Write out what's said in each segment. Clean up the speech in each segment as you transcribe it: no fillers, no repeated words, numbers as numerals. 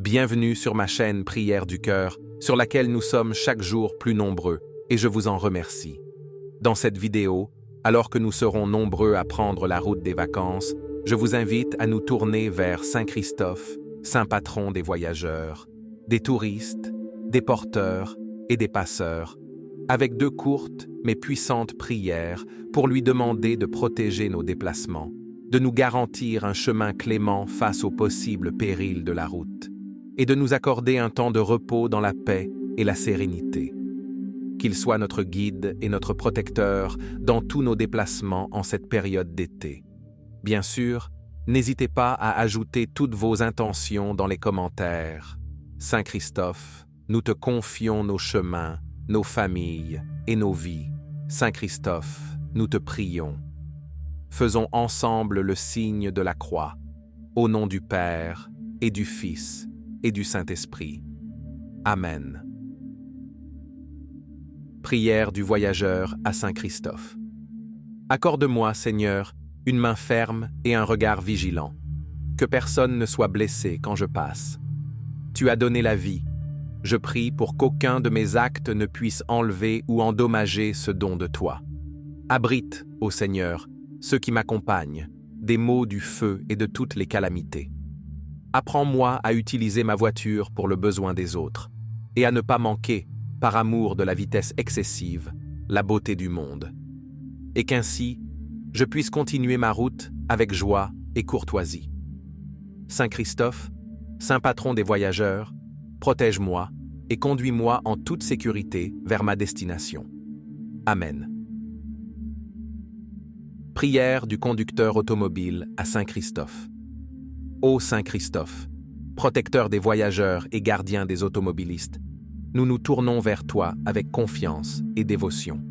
Bienvenue sur ma chaîne Prière du Cœur, sur laquelle nous sommes chaque jour plus nombreux, et je vous en remercie. Dans cette vidéo, alors que nous serons nombreux à prendre la route des vacances, je vous invite à nous tourner vers Saint Christophe, saint patron des voyageurs, des touristes, des porteurs et des passeurs, avec deux courtes mais puissantes prières pour lui demander de protéger nos déplacements, de nous garantir un chemin clément face aux possibles périls de la route, et de nous accorder un temps de repos dans la paix et la sérénité. Qu'il soit notre guide et notre protecteur dans tous nos déplacements en cette période d'été. Bien sûr, n'hésitez pas à ajouter toutes vos intentions dans les commentaires. Saint Christophe, nous te confions nos chemins, nos familles et nos vies. Saint Christophe, nous te prions. Faisons ensemble le signe de la croix, au nom du Père et du Fils et du Saint-Esprit. Amen. Prière du voyageur à Saint Christophe. Accorde-moi, Seigneur, une main ferme et un regard vigilant. Que personne ne soit blessé quand je passe. Tu as donné la vie. Je prie pour qu'aucun de mes actes ne puisse enlever ou endommager ce don de toi. Abrite, ô Seigneur, ceux qui m'accompagnent, des maux du feu et de toutes les calamités. Apprends-moi à utiliser ma voiture pour le besoin des autres, et à ne pas manquer, par amour de la vitesse excessive, la beauté du monde. Et qu'ainsi, je puisse continuer ma route avec joie et courtoisie. Saint Christophe, saint patron des voyageurs, protège-moi et conduis-moi en toute sécurité vers ma destination. Amen. Prière du conducteur automobile à Saint Christophe. Ô Saint Christophe, protecteur des voyageurs et gardien des automobilistes, nous nous tournons vers toi avec confiance et dévotion.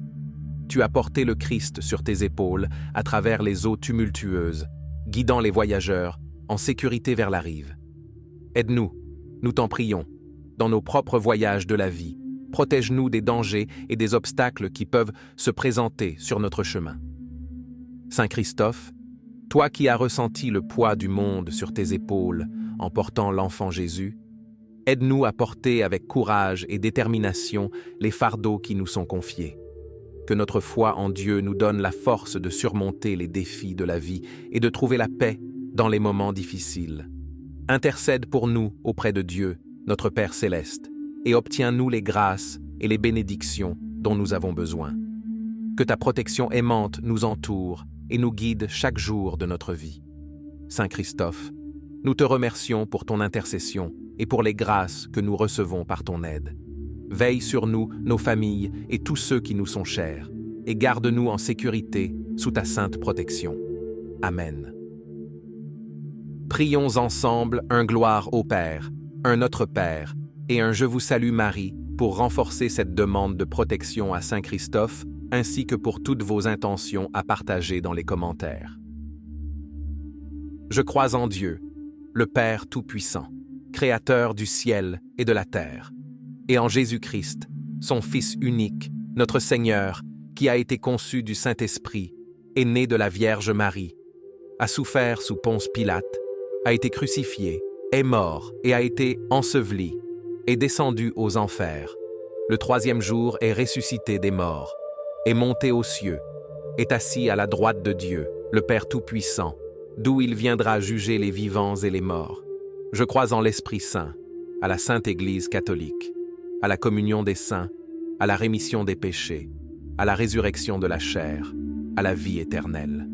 Tu as porté le Christ sur tes épaules à travers les eaux tumultueuses, guidant les voyageurs en sécurité vers la rive. Aide-nous, nous t'en prions, dans nos propres voyages de la vie. Protège-nous des dangers et des obstacles qui peuvent se présenter sur notre chemin. Saint Christophe, toi qui as ressenti le poids du monde sur tes épaules en portant l'enfant Jésus, aide-nous à porter avec courage et détermination les fardeaux qui nous sont confiés. Que notre foi en Dieu nous donne la force de surmonter les défis de la vie et de trouver la paix dans les moments difficiles. Intercède pour nous auprès de Dieu, notre Père céleste, et obtiens-nous les grâces et les bénédictions dont nous avons besoin. Que ta protection aimante nous entoure et nous guide chaque jour de notre vie. Saint Christophe, nous te remercions pour ton intercession et pour les grâces que nous recevons par ton aide. Veille sur nous, nos familles et tous ceux qui nous sont chers, et garde-nous en sécurité sous ta sainte protection. Amen. Prions ensemble un gloire au Père, un Notre Père et un Je vous salue Marie pour renforcer cette demande de protection à Saint Christophe ainsi que pour toutes vos intentions à partager dans les commentaires. Je crois en Dieu, le Père Tout-Puissant, Créateur du ciel et de la terre, et en Jésus-Christ, son Fils unique, notre Seigneur, qui a été conçu du Saint-Esprit, est né de la Vierge Marie, a souffert sous Ponce Pilate, a été crucifié, est mort et a été enseveli, est descendu aux enfers. Le troisième jour est ressuscité des morts, est monté aux cieux, est assis à la droite de Dieu, le Père Tout-Puissant, d'où il viendra juger les vivants et les morts. Je crois en l'Esprit Saint, à la Sainte Église catholique, à la communion des saints, à la rémission des péchés, à la résurrection de la chair, à la vie éternelle.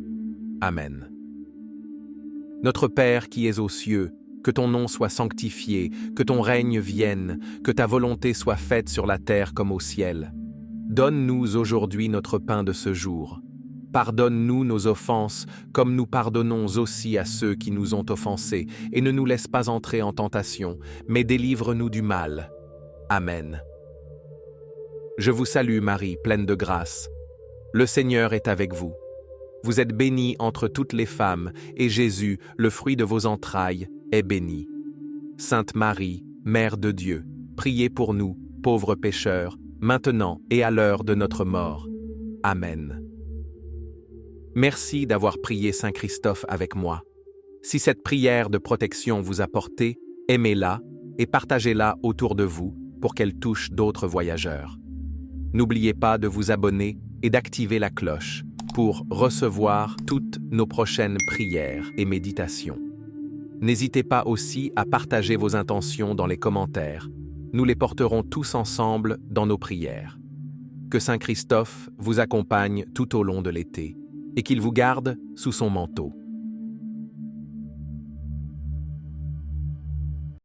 Amen. Notre Père qui es aux cieux, que ton nom soit sanctifié, que ton règne vienne, que ta volonté soit faite sur la terre comme au ciel. Donne-nous aujourd'hui notre pain de ce jour. Pardonne-nous nos offenses, comme nous pardonnons aussi à ceux qui nous ont offensés, et ne nous laisse pas entrer en tentation, mais délivre-nous du mal. Amen. Je vous salue Marie, pleine de grâce. Le Seigneur est avec vous. Vous êtes bénie entre toutes les femmes, et Jésus, le fruit de vos entrailles, est béni. Sainte Marie, Mère de Dieu, priez pour nous, pauvres pécheurs, maintenant et à l'heure de notre mort. Amen. Merci d'avoir prié Saint Christophe avec moi. Si cette prière de protection vous a porté, aimez-la, et partagez-la autour de vous pour qu'elle touche d'autres voyageurs. N'oubliez pas de vous abonner et d'activer la cloche pour recevoir toutes nos prochaines prières et méditations. N'hésitez pas aussi à partager vos intentions dans les commentaires. Nous les porterons tous ensemble dans nos prières. Que Saint Christophe vous accompagne tout au long de l'été et qu'il vous garde sous son manteau.